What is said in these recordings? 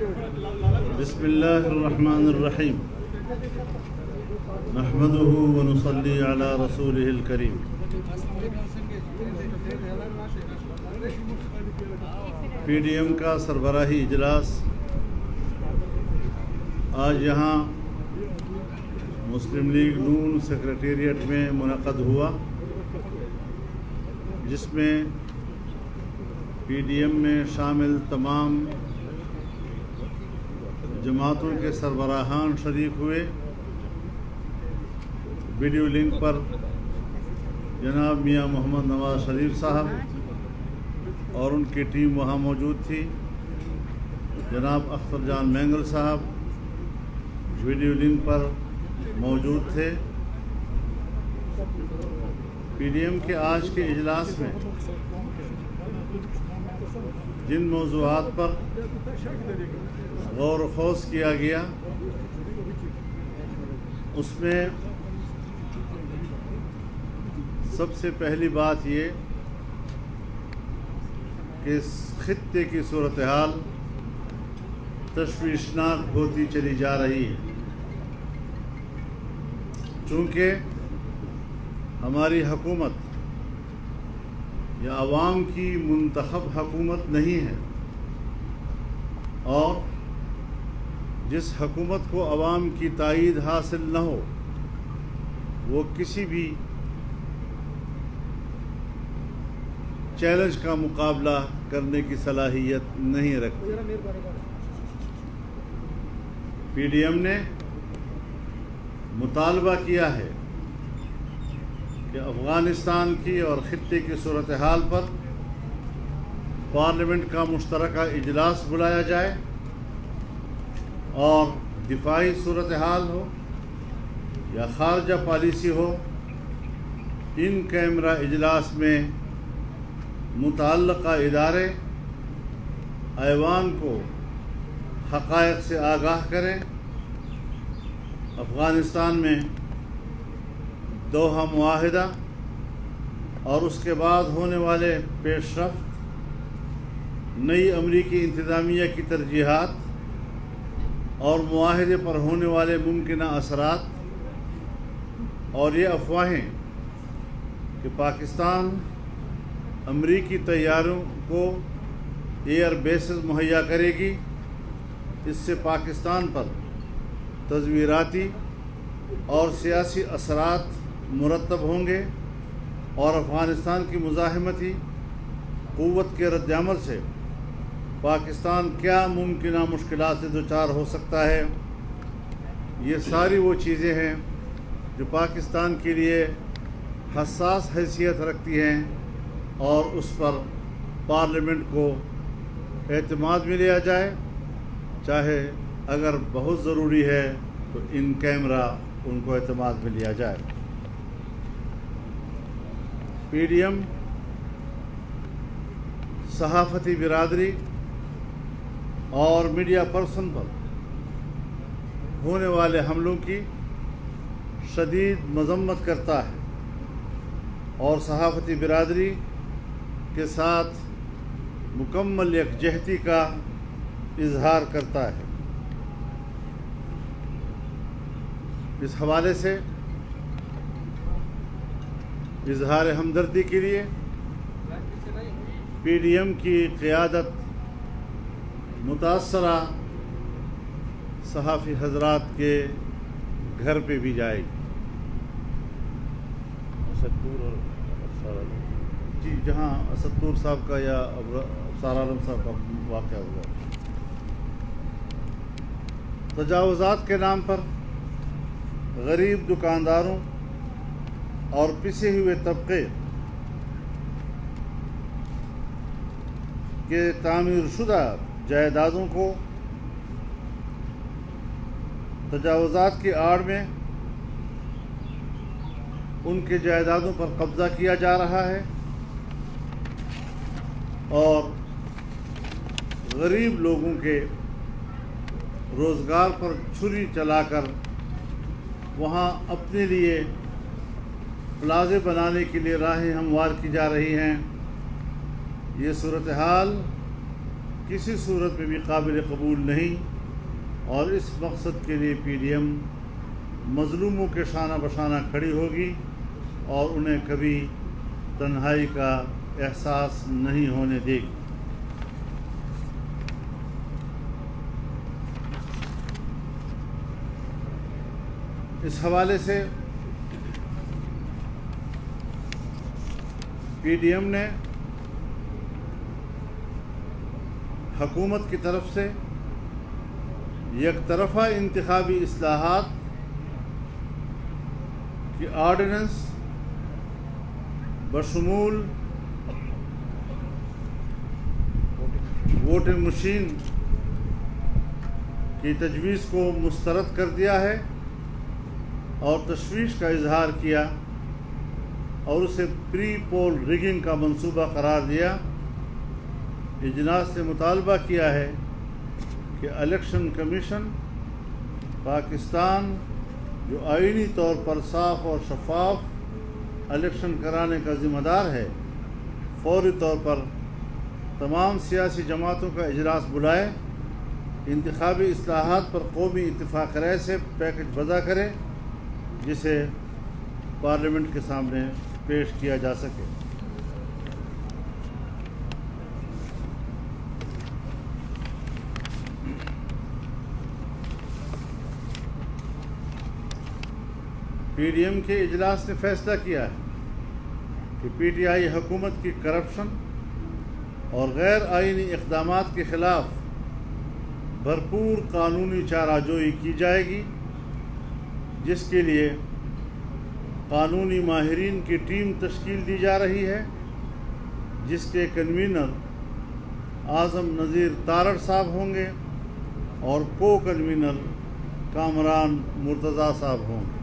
بسم اللہ الرحمن الرحیم نحمده ونصلی علی رسولہ الکریم۔ پی ڈی ایم کا سربراہی اجلاس آج یہاں مسلم لیگ نون سیکریٹریٹ میں منعقد ہوا، جس میں پی ڈی ایم میں شامل تمام جماعتوں کے سربراہان شریک ہوئے۔ ویڈیو لنک پر جناب میاں محمد نواز شریف صاحب اور ان کی ٹیم وہاں موجود تھی۔ جناب اختر جان مینگل صاحب ویڈیو لنک پر موجود تھے۔ پی ڈی ایم کے آج کے اجلاس میں جن موضوعات پر غور و خوض کیا گیا، اس میں سب سے پہلی بات یہ کہ اس خطے کی صورتحال تشویشناک ہوتی چلی جا رہی ہے، چونکہ ہماری حکومت یا عوام کی منتخب حکومت نہیں ہے، اور جس حکومت کو عوام کی تائید حاصل نہ ہو وہ کسی بھی چیلنج کا مقابلہ کرنے کی صلاحیت نہیں رکھتی۔ پی ڈی ایم نے مطالبہ کیا ہے کہ افغانستان کی اور خطے کی صورتحال پر پارلیمنٹ کا مشترکہ اجلاس بلایا جائے، اور دفاعی صورتحال ہو یا خارجہ پالیسی ہو، ان کیمرہ اجلاس میں متعلقہ ادارے ایوان کو حقائق سے آگاہ کریں۔ افغانستان میں دوحہ معاہدہ اور اس کے بعد ہونے والے پیش رفت، نئی امریکی انتظامیہ کی ترجیحات اور معاہدے پر ہونے والے ممکنہ اثرات، اور یہ افواہیں کہ پاکستان امریکی طیاروں کو ایئر بیسز مہیا کرے گی، اس سے پاکستان پر تصویراتی اور سیاسی اثرات مرتب ہوں گے، اور افغانستان کی مزاحمتی قوت کے رد عمل سے پاکستان کیا ممکنہ مشکلات سے دوچار ہو سکتا ہے۔ یہ ساری وہ چیزیں ہیں جو پاکستان کے لیے حساس حیثیت رکھتی ہیں، اور اس پر پارلیمنٹ کو اعتماد میں لیا جائے، چاہے اگر بہت ضروری ہے تو ان کیمرہ ان کو اعتماد میں لیا جائے۔ پی ڈی ایم صحافتی برادری اور میڈیا پرسن پر ہونے والے حملوں کی شدید مذمت کرتا ہے، اور صحافتی برادری کے ساتھ مکمل یکجہتی کا اظہار کرتا ہے۔ اس حوالے سے اظہار ہمدردی کے لیے پی ڈی ایم کی قیادت متاثرہ صحافی حضرات کے گھر پہ بھی جائے گی۔ جی، جہاں اسدپور صاحب کا یا ابصار عالم صاحب کا واقعہ ہوا، تجاوزات کے نام پر غریب دکانداروں اور پسے ہوئے طبقے کے تعمیر شدہ جائیدادوں کو تجاوزات کی آڑ میں ان کے جائیدادوں پر قبضہ کیا جا رہا ہے، اور غریب لوگوں کے روزگار پر چھری چلا کر وہاں اپنے لیے پلازے بنانے کے لیے راہیں ہموار کی جا رہی ہیں۔ یہ صورتحال کسی صورت میں بھی قابل قبول نہیں، اور اس مقصد کے لیے پی ڈی ایم مظلوموں کے شانہ بشانہ کھڑی ہوگی اور انہیں کبھی تنہائی کا احساس نہیں ہونے دے گی۔ اس حوالے سے پی ڈی ایم نے حکومت کی طرف سے یک طرفہ انتخابی اصلاحات کی آرڈیننس بشمول ووٹنگ مشین کی تجویز کو مسترد کر دیا ہے اور تشویش کا اظہار کیا اور اسے پری پول ریگنگ کا منصوبہ قرار دیا۔ اجلاس سے مطالبہ کیا ہے کہ الیکشن کمیشن پاکستان جو آئینی طور پر صاف اور شفاف الیکشن کرانے کا ذمہ دار ہے، فوری طور پر تمام سیاسی جماعتوں کا اجلاس بلائے، انتخابی اصلاحات پر قومی اتفاق رائے سے پیکج وضع کرے جسے پارلیمنٹ کے سامنے پیش کیا جا سکے۔ پی ڈی ایم کے اجلاس نے فیصلہ کیا ہے کہ پی ٹی آئی حکومت کی کرپشن اور غیر آئینی اقدامات کے خلاف بھرپور قانونی چارہ جوئی کی جائے گی، جس کے لیے قانونی ماہرین کی ٹیم تشکیل دی جا رہی ہے، جس کے کنوینر اعظم نذیر تارڑ صاحب ہوں گے اور کو کنوینر کامران مرتضیٰ صاحب ہوں گے۔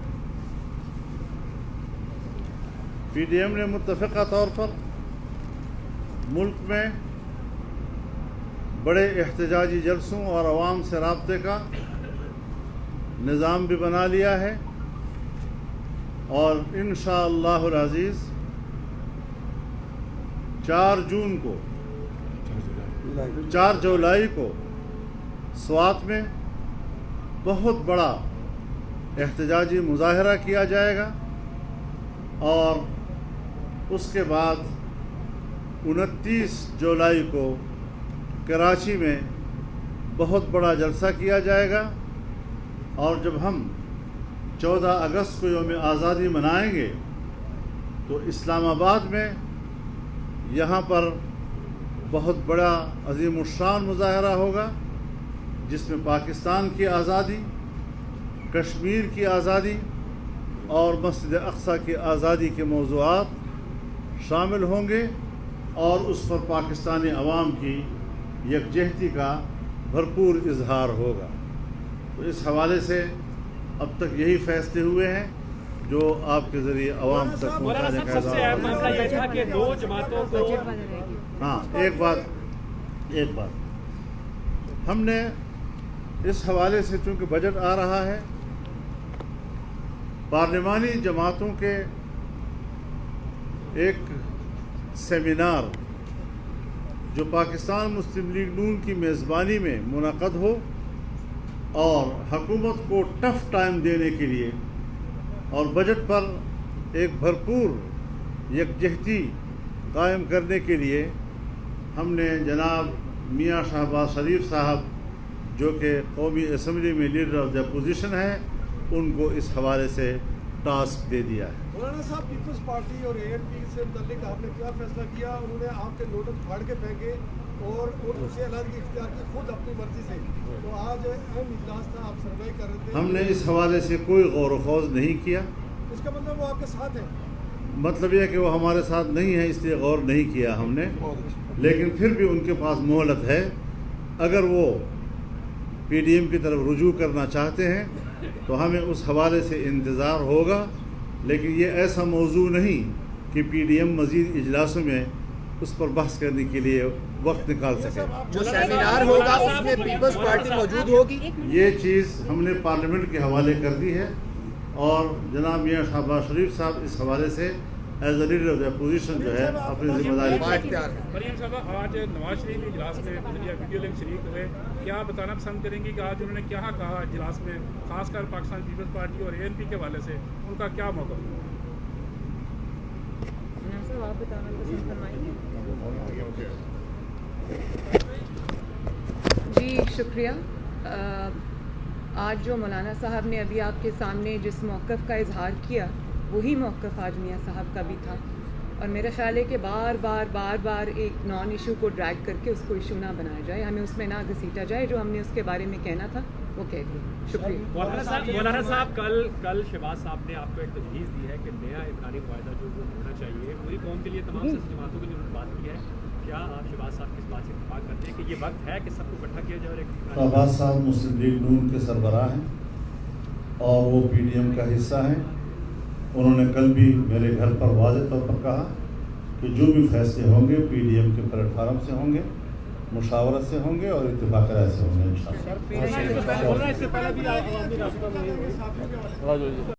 پی ڈی ایم نے متفقہ طور پر ملک میں بڑے احتجاجی جلسوں اور عوام سے رابطے کا نظام بھی بنا لیا ہے، اور انشاءاللہ العزیز 4 جولائی کو سوات میں بہت بڑا احتجاجی مظاہرہ کیا جائے گا، اور اس کے بعد 29 جولائی کو کراچی میں بہت بڑا جلسہ کیا جائے گا، اور جب ہم 14 اگست کو یوم آزادی منائیں گے تو اسلام آباد میں یہاں پر بہت بڑا عظیم الشان مظاہرہ ہوگا، جس میں پاکستان کی آزادی، کشمیر کی آزادی اور مسجد اقصی کی آزادی کے موضوعات شامل ہوں گے، اور اس پر پاکستانی عوام کی یکجہتی کا بھرپور اظہار ہوگا۔ تو اس حوالے سے اب تک یہی فیصلے ہوئے ہیں جو آپ کے ذریعے عوام تک پہنچانے کا سب سے اہم مسئلہ یہ تھا کہ 2 جماعتوں کو ایک بات ہم نے اس حوالے سے، چونکہ بجٹ آ رہا ہے، پارلیمانی جماعتوں کے ایک سیمینار جو پاکستان مسلم لیگ نون کی میزبانی میں منعقد ہو اور حکومت کو ٹف ٹائم دینے کے لیے اور بجٹ پر ایک بھرپور یکجہتی قائم کرنے کے لیے ہم نے جناب میاں شہباز شریف صاحب جو کہ قومی اسمبلی میں لیڈر آف دی اپوزیشن ہیں، ان کو اس حوالے سے ٹاسک دے دیا ہے۔ مولانا صاحب، پیپلز پارٹی اور اے این پی سے متعلق آپ نے کیا فیصلہ کیا؟ انہوں نے آپ کے نوٹس پھاڑ کے پھینکے اور اسے علیحدگی اختیار کی خود اپنی مرضی سے، تو آج اہم اجلاس تھا، آپ سروے کر رہے تھے۔ ہم نے اس حوالے سے کوئی غور و خوض نہیں کیا۔ اس کا مطلب وہ آپ کے ساتھ ہیں؟ مطلب یہ کہ وہ ہمارے ساتھ نہیں ہے، اس لیے غور نہیں کیا ہم نے، لیکن پھر بھی ان کے پاس مہلت ہے۔ اگر وہ پی ڈی ایم کی طرف رجوع کرنا چاہتے ہیں تو ہمیں اس حوالے سے انتظار ہوگا، لیکن یہ ایسا موضوع نہیں کہ پی ڈی ایم مزید اجلاسوں میں اس پر بحث کرنے کے لیے وقت نکال سکے۔ جو سیمینار ہوگا اس میں پیپلز پارٹی موجود ہوگی؟ یہ چیز ہم نے پارلیمنٹ کے حوالے کر دی ہے، اور جناب میاں شہباز شریف صاحب اس حوالے سے as a leader of the opposition جو ہے اپنی ذمہ داری اختیار ہے. مریم صاحب آج نواز شریف اجلاس میں ویڈیو لنک شریک ہوئے، کیا بتانا پسند کریں گے کہ آج انہوں نے کیا کہا اجلاس میں، خاص کر پاکستان پیپلز پارٹی اور ANP کے حوالے سے ان کا کیا موقف ہے؟ آپ بتانا پسند فرمائیں گے؟ جی شکریہ. آج جو مولانا صاحب نے ابھی آپ کے سامنے جس موقف کا اظہار کیا وہی موقف آج میاں صاحب کا بھی تھا، اور میرا خیال ہے کہ بار بار ایک نان ایشو کو ڈریگ کر کے اس کو ایشو نہ بنایا جائے، ہمیں اس میں نہ گھسیٹا جائے. جو ہم نے اس کے بارے میں کہنا تھا وہ کہہ دیا. شکریہ. مولانا صاحب کل شہباز صاحب نے آپ کو ایک تجویز دی ہے کہ نیا افطاری معاہدہ جو وہ ہونا چاہیے پوری قوم کے لیے، تمام سیاسی جماعتوں کے لیے انہوں نے بات کی ہے. کیا آپ شہباز صاحب کی اس بات سے اتفاق کرتے ہیں کہ یہ وقت ہے کہ سب کو اکٹھا کیا جائے؟ اور ایک شہباز صاحب مسلم لیگ نون کے سربراہ ہیں اور وہ PDM کا حصہ ہیں. انہوں نے کل بھی میرے گھر پر واضح طور پر کہا کہ جو بھی فیصلے ہوں گے PDM کے پلیٹ فارم سے ہوں گے، مشاورت سے ہوں گے اور اتفاق رائے سے ہوں گے انشاءاللہ.